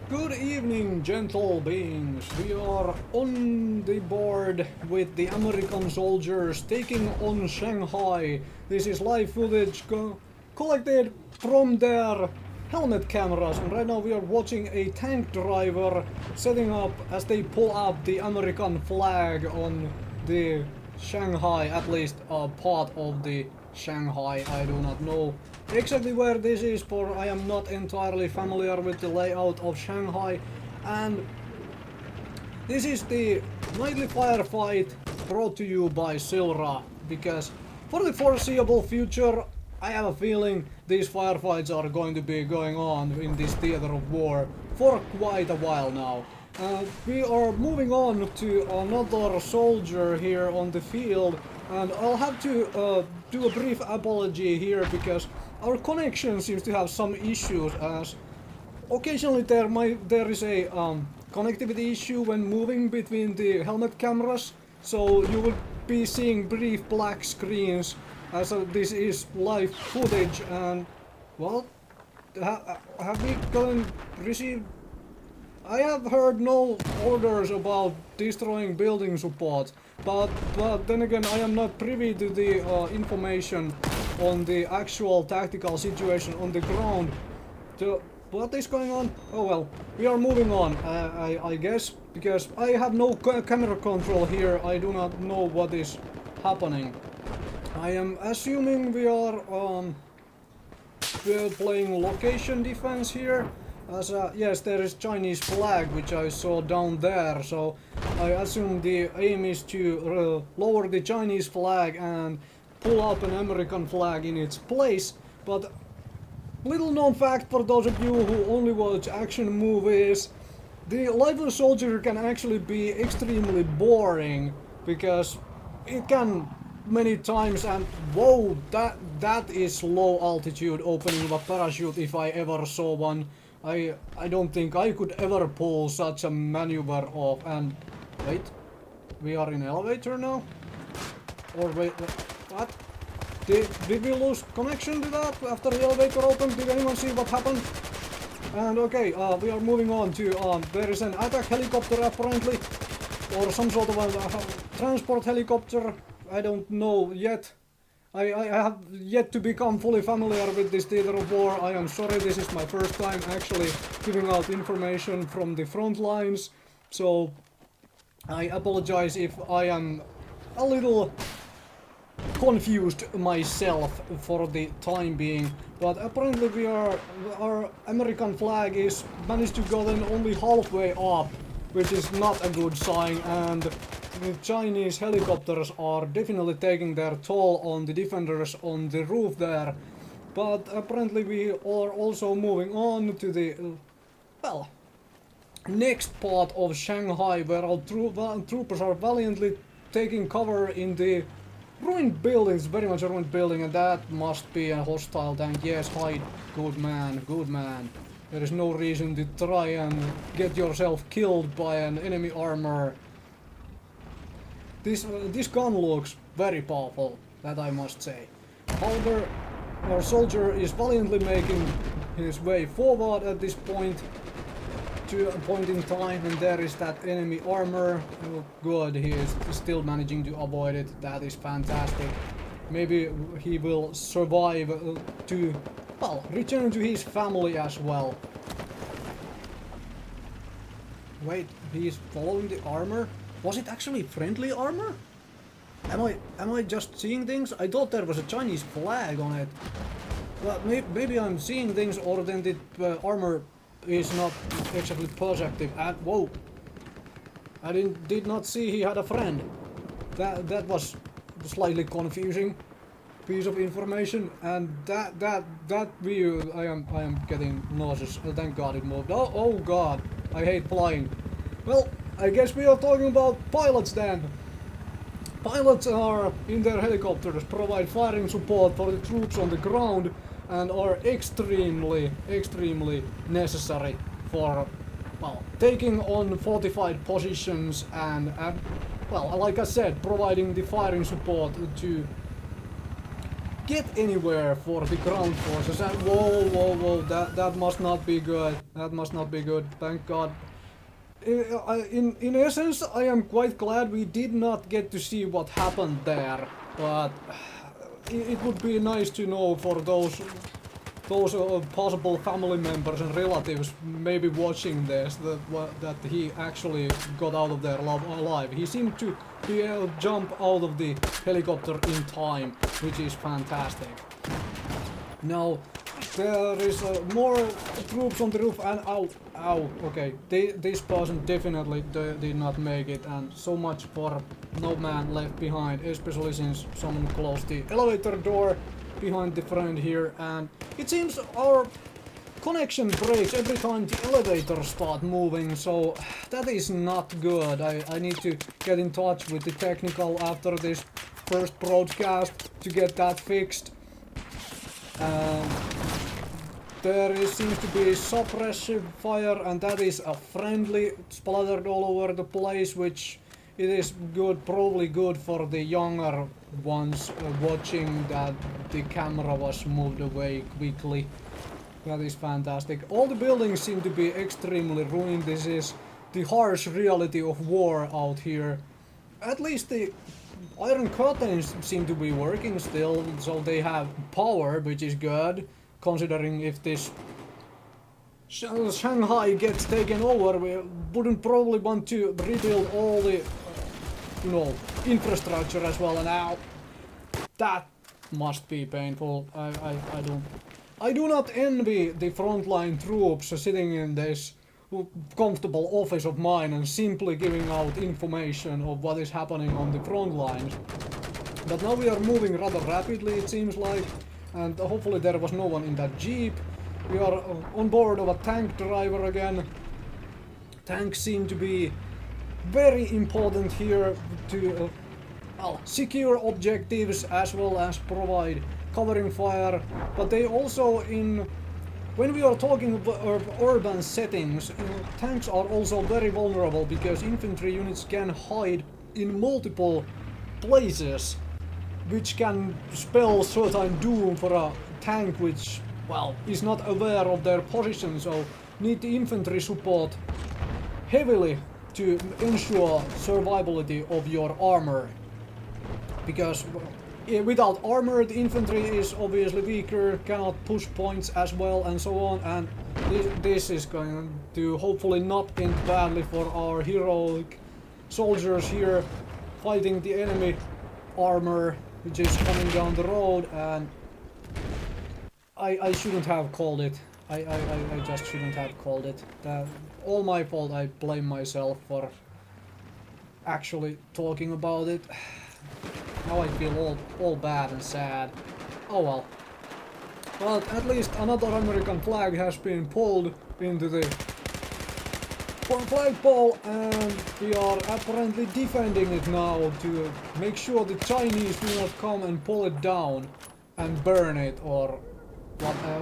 Good evening, gentle beings. We are on the board with the American soldiers taking on Shanghai. This is live footage collected from their helmet cameras, and right now we are watching a tank driver setting up as they pull up the American flag on the Shanghai, at least part of the Shanghai. I do not know exactly where this is, for I am not entirely familiar with the layout of Shanghai, and this is the nightly firefight brought to you by Silrace, because for the foreseeable future I have a feeling these firefights are going to be going on in this theater of war for quite a while now. We are moving on to another soldier here on the field, and I'll have to do a brief apology here because our connection seems to have some issues, as occasionally there is a connectivity issue when moving between the helmet cameras, so you will be seeing brief black screens as this is live footage. And well, have we received? I have heard no orders about destroying building support, but then again I am not privy to the information on the actual tactical situation on the ground. So what is going on? Oh well, we are moving on, I guess, because I have no camera control here. I do not know what is happening. I am assuming we are playing location defense here. As yes, there is Chinese flag which I saw down there, so I assume the aim is to lower the Chinese flag and pull up an American flag in its place. But little known fact for those of you who only watch action movies, the life of a soldier can actually be extremely boring, because it can many times, and whoa, that is low altitude opening of a parachute if I ever saw one. I don't think I could ever pull such a maneuver off. And wait, we are in elevator now? Or wait, what? Did we lose connection to that after the elevator opened? Did anyone see what happened? And okay, we are moving on to, there is an attack helicopter apparently, or some sort of a transport helicopter. I don't know yet. I have yet to become fully familiar with this theater of war. I am sorry, this is my first time actually giving out information from the front lines, so I apologize if I am a little confused myself for the time being. But apparently our American flag is managed to gotten only halfway up, which is not a good sign, and the Chinese helicopters are definitely taking their toll on the defenders on the roof there. But apparently we are also moving on to the, well, next part of Shanghai, where our troopers are valiantly taking cover in the ruined buildings, very much a ruined building, and that must be a hostile tank. Yes, hide, good man, good man. There is no reason to try and get yourself killed by an enemy armor. This gun looks very powerful, that I must say. However, our soldier is valiantly making his way forward at this point, to a point in time, and there is that enemy armor. Oh, good, he is still managing to avoid it. That is fantastic. Maybe he will survive to, well, return to his family as well. Wait, he is following the armor? Was it actually friendly armor? Am I just seeing things? I thought there was a Chinese flag on it. Well, maybe I'm seeing things, or then the armor is not exactly perceptive. And whoa, I did not see he had a friend. That was slightly confusing piece of information, and that view, I am getting nauseous. Thank God it moved. Oh God, I hate flying. Well, I guess we are talking about pilots then. Pilots are in their helicopters, provide firing support for the troops on the ground, and are extremely necessary for, well, taking on fortified positions and well, like I said, providing the firing support to get anywhere for the ground forces. And whoa, that must not be good. That must not be good. Thank God. In essence, I am quite glad we did not get to see what happened there, but it would be nice to know for those possible family members and relatives maybe watching this that he actually got out of there alive. He seemed to be able to jump out of the helicopter in time, which is fantastic. Now there is more troops on the roof and ow, okay, this person definitely did not make it, and so much for no man left behind, especially since someone closed the elevator door behind the friend here, and it seems our connection breaks every time the elevators start moving, so that is not good. I need to get in touch with the technical after this first broadcast to get that fixed. There seems to be suppressive fire, and that is a friendly splattered all over the place, which it is good, probably good for the younger ones watching that the camera was moved away quickly. That is fantastic. All the buildings seem to be extremely ruined. This is the harsh reality of war out here. At least the iron curtains seem to be working still, so they have power, which is good. Considering if this Shanghai gets taken over, we wouldn't probably want to rebuild all the, you know, infrastructure as well. And now that must be painful. I do not envy the frontline troops sitting in this comfortable office of mine and simply giving out information of what is happening on the front lines. But now we are moving rather rapidly, it seems like. And hopefully there was no one in that jeep. We are on board of a tank driver again. Tanks seem to be very important here to secure objectives as well as provide covering fire. But they also, when we are talking about urban settings, tanks are also very vulnerable because infantry units can hide in multiple places, which can spell certain doom for a tank which, well, is not aware of their position, so need the infantry support heavily to ensure survivability of your armor. Because without armor, the infantry is obviously weaker, cannot push points as well, and so on, and this is going to hopefully not end badly for our heroic soldiers here fighting the enemy armor, which is coming down the road. And I shouldn't have called it. I just shouldn't have called it. All my fault. I blame myself for actually talking about it. Now I feel all bad and sad. Oh well. But at least another American flag has been pulled into the flagpole, and we are apparently defending it now to make sure the Chinese do not come and pull it down and burn it, or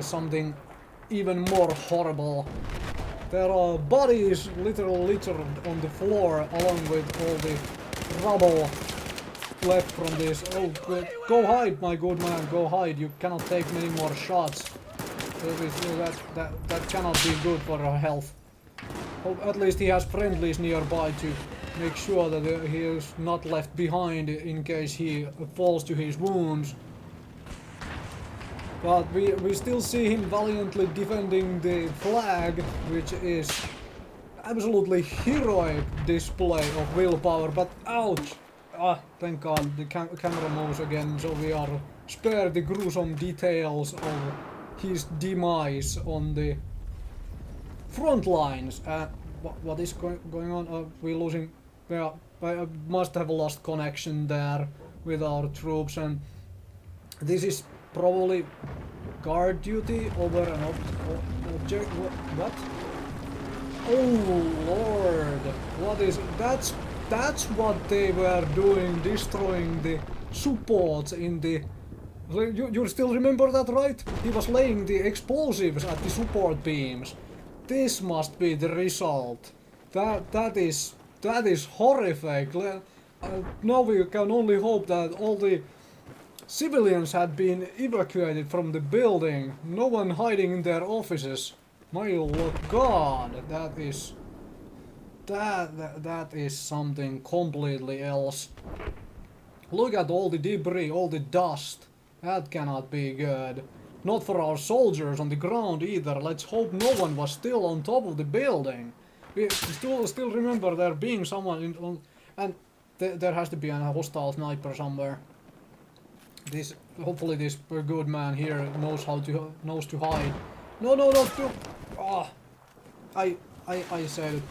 something even more horrible. There are bodies literally littered on the floor along with all the rubble left from this. Oh, go hide, my good man, go hide. You cannot take many more shots. That cannot be good for our health. At least he has friendlies nearby to make sure that he is not left behind in case he falls to his wounds. But we still see him valiantly defending the flag, which is absolutely heroic display of willpower. But ouch! Ah, thank God the camera moves again, so we are spared the gruesome details of his demise on the front lines. What is going on? Are we losing? Well, I must have lost connection there with our troops, and this is probably guard duty over an object. What? Oh Lord! What is? That's what they were doing, destroying the supports in the. You still remember that, right? He was laying the explosives at the support beams. This must be the result. That is horrific. Now we can only hope that all the civilians had been evacuated from the building. No one hiding in their offices. My God, that is something completely else. Look at all the debris, all the dust. That cannot be good. Not for our soldiers on the ground either. Let's hope no one was still on top of the building. We still remember there being someone on, and there has to be a hostile sniper somewhere. Hopefully this good man here knows to hide. No, oh, I said it.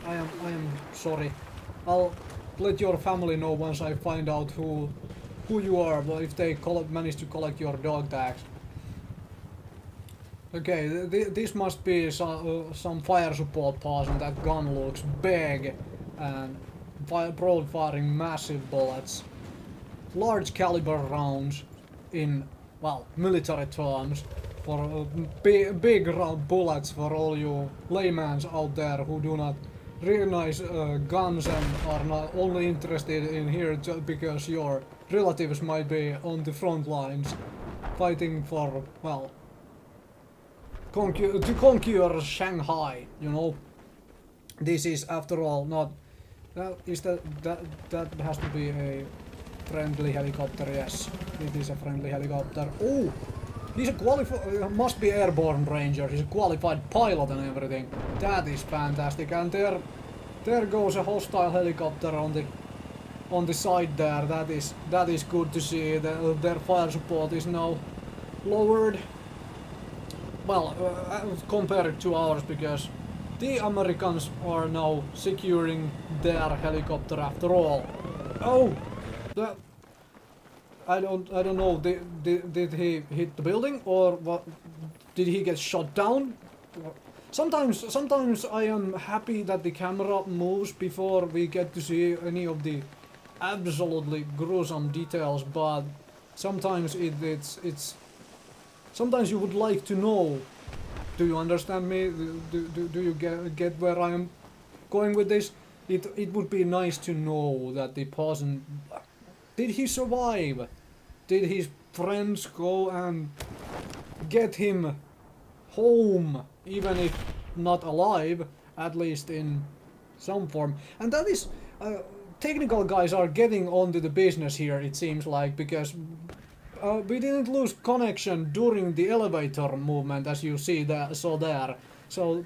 I am sorry. I'll let your family know once I find out who you are, but if they manage to collect your dog tags. Okay, this must be some fire support pass, and that gun looks big and broad firing massive bullets. Large caliber rounds in, well, military terms, for big round bullets for all you laymans out there who do not recognize guns and are not only interested in here just because your relatives might be on the front lines fighting for, well, to conquer Shanghai, you know. This is after all not that has to be a friendly helicopter. Yes, it is a friendly helicopter. Oh, he's a qualified, must be airborne ranger. He's a qualified pilot and everything. That is fantastic. And there goes a hostile helicopter on the side there. That is good to see. Their fire support is now lowered. Well, compared to ours, because the Americans are now securing their helicopter after all. Oh, I don't know. Did he hit the building, or what? Did he get shot down? Sometimes I am happy that the camera moves before we get to see any of the absolutely gruesome details, but sometimes it's sometimes you would like to know. Do you understand me? Do you get where I am going with this? It would be nice to know that the person, did he survive? Did his friends go and get him home, even if not alive, at least in some form? And that is, technical guys are getting onto the business here, it seems like, because we didn't lose connection during the elevator movement, as you saw there. So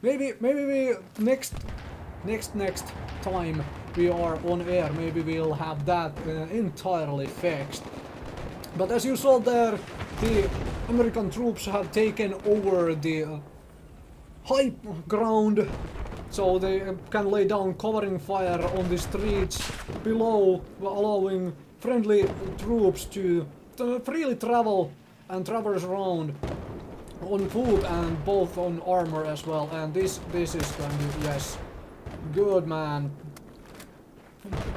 maybe we next time we are on air, maybe we'll have that entirely fixed. But as you saw there, the American troops have taken over the high ground, so they can lay down covering fire on the streets below, allowing friendly troops to freely travel and traverse around on foot and both on armor as well. And this is going to, yes, good man.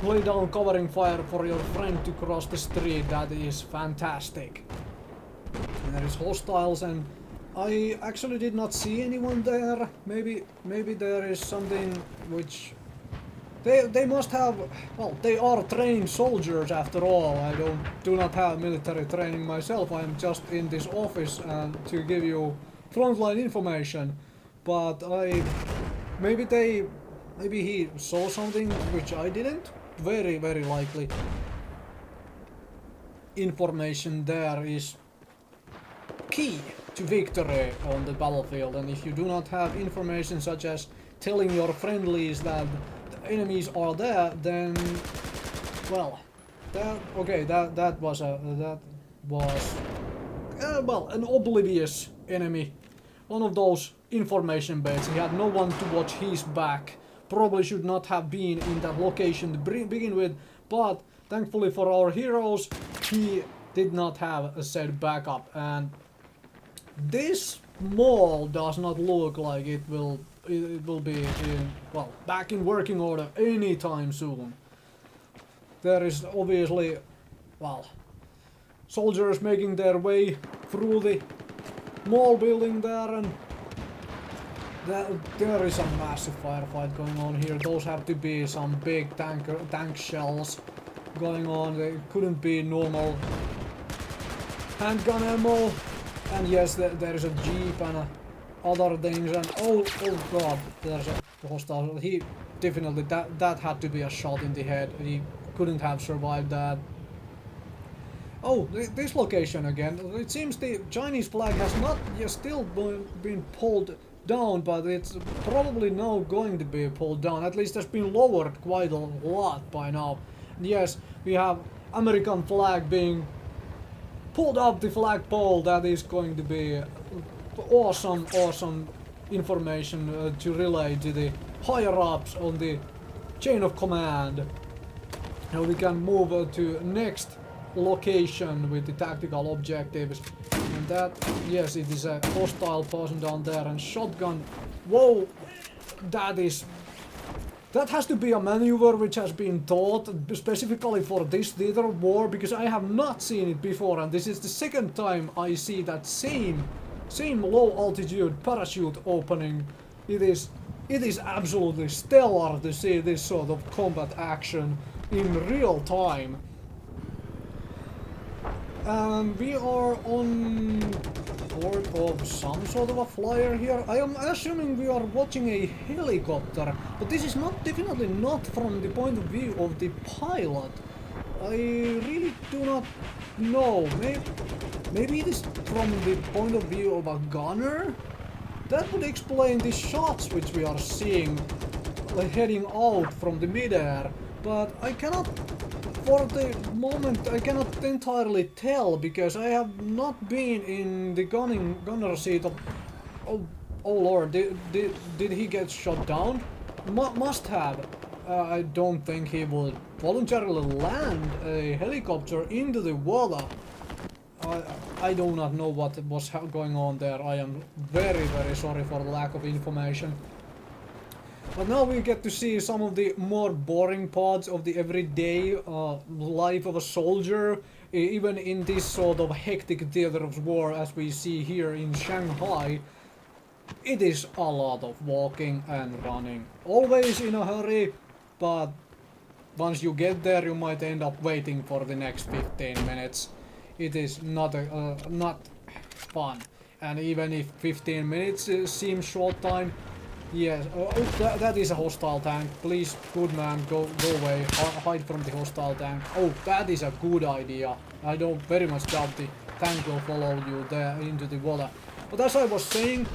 Lay down covering fire for your friend to cross the street. That is fantastic. And there is hostiles, and I actually did not see anyone there. Maybe there is something which they must have. Well, they are trained soldiers after all. I do not have military training myself. I am just in this office to give you frontline information. But maybe he saw something which I didn't. Very likely. Information there is key to victory on the battlefield, and if you do not have information such as telling your friendlies that the enemies are there, then, well, that was well, an oblivious enemy. One of those information baits. He had no one to watch his back. Probably should not have been in that location to begin with, but thankfully for our heroes, he did not have a said backup. And this mall does not look like it will be back in working order anytime soon. There is obviously, well, soldiers making their way through the mall building there, and there is a massive firefight going on here. Those have to be some big tank shells. going on. They couldn't be normal handgun ammo. And yes, there is a jeep and other things. And oh god, there's a hostile. He definitely, that had to be a shot in the head. He couldn't have survived that. Oh, this location again. It seems the Chinese flag has not yet still been pulled down, but it's probably now going to be pulled down. At least it's been lowered quite a lot by now. And yes, we have American flag being pulled up the flagpole. That is going to be awesome information to relay to the higher ups on the chain of command. Now we can move to next location with the tactical objectives. And that, yes, it is a hostile person down there and shotgun. Whoa, that has to be a maneuver which has been taught specifically for this theater of war, because I have not seen it before, and this is the second time I see that same low altitude parachute opening. It is absolutely stellar to see this sort of combat action in real time. And we are on board of some sort of a flyer here. I am assuming we are watching a helicopter, but this is definitely not from the point of view of the pilot. I really do not know. Maybe it is from the point of view of a gunner? That would explain the shots which we are seeing, like heading out from the midair, but I cannot, for the moment, I cannot entirely tell, because I have not been in the gunner seat of... Oh lord, did he get shot down? Must have. I don't think he would voluntarily land a helicopter into the water. I do not know what was going on there. I am very sorry for the lack of information. But now we get to see some of the more boring parts of the everyday life of a soldier, even in this sort of hectic theater of war as we see here in Shanghai. It is a lot of walking and running. Always in a hurry, but once you get there you might end up waiting for the next 15 minutes. It is not fun. And even if 15 minutes seems short time, yes, that is a hostile tank. Please, good man, go away. Hide from the hostile tank. Oh, that is a good idea. I don't very much doubt the tank will follow you there into the water. But as I was saying,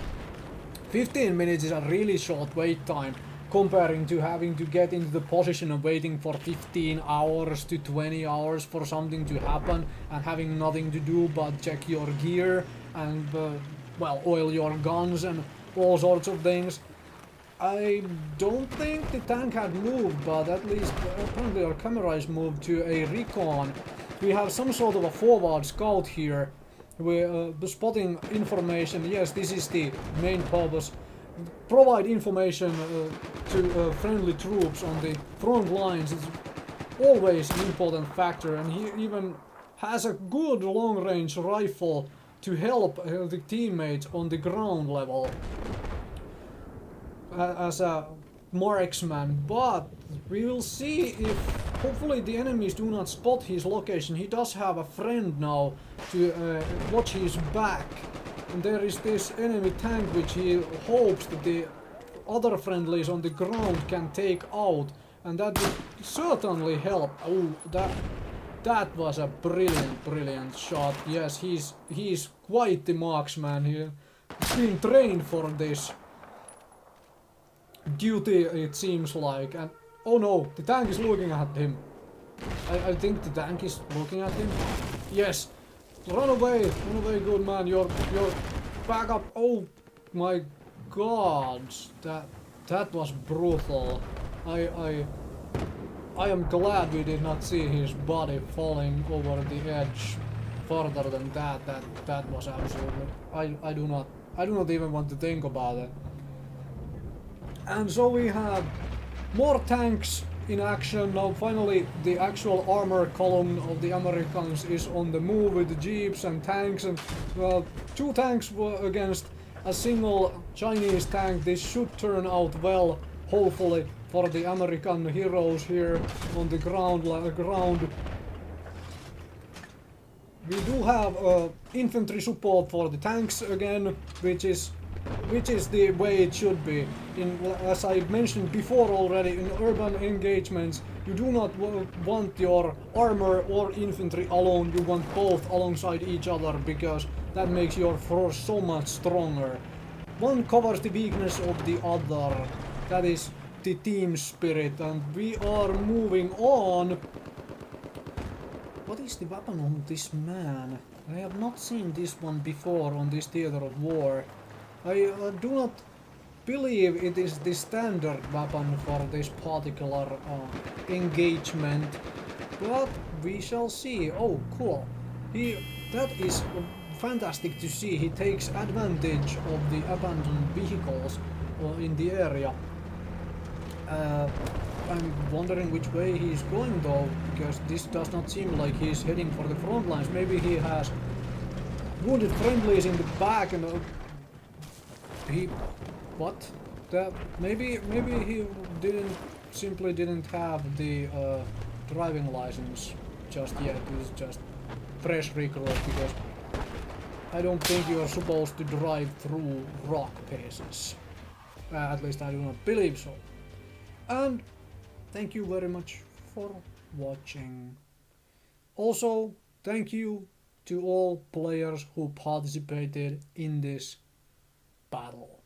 15 minutes is a really short wait time, comparing to having to get into the position of waiting for 15 hours to 20 hours for something to happen and having nothing to do but check your gear and, well, oil your guns and all sorts of things. I don't think the tank had moved, but at least apparently our camera is moved to a recon. We have some sort of a forward scout here. We're spotting information. Yes, this is the main purpose. Provide information to friendly troops on the front lines. It's always an important factor, and he even has a good long-range rifle to help the teammates on the ground level as a marksman. But we will see if hopefully the enemies do not spot his location. He does have a friend now to watch his back. And there is this enemy tank which he hopes that the other friendlies on the ground can take out, and that would certainly help. Oh, that was a brilliant shot. Yes, he's quite the marksman. He's been trained for this duty, it seems like. And oh no, the tank is looking at him. I think the tank is looking at him. Yes. Run away, good man. You're back up. Oh my god, that was brutal. I am glad we did not see his body falling over the edge further than that. That was absolutely. I do not even want to think about it. And so we have more tanks in action. Now finally the actual armor column of the Americans is on the move with the jeeps and tanks, and well, 2 tanks were against a single Chinese tank. This should turn out well, hopefully, for the American heroes here on the ground. We do have infantry support for the tanks again, which is the way it should be. As I mentioned before already, in urban engagements, you do not want your armor or infantry alone, you want both alongside each other, because that makes your force so much stronger. One covers the weakness of the other. That is the team spirit, and we are moving on. What is the weapon on this man? I have not seen this one before on this theater of war. I do not believe it is the standard weapon for this particular engagement, but we shall see. Oh, cool. That is fantastic to see. He takes advantage of the abandoned vehicles in the area. I'm wondering which way he's going though, because this does not seem like he's heading for the front lines. Maybe he has wounded friendlies in the back and what? Maybe he simply didn't have the driving license just yet. He's just fresh recruit, because I don't think you are supposed to drive through rock pieces. At least I do not believe so. And thank you very much for watching. Also, thank you to all players who participated in this battle.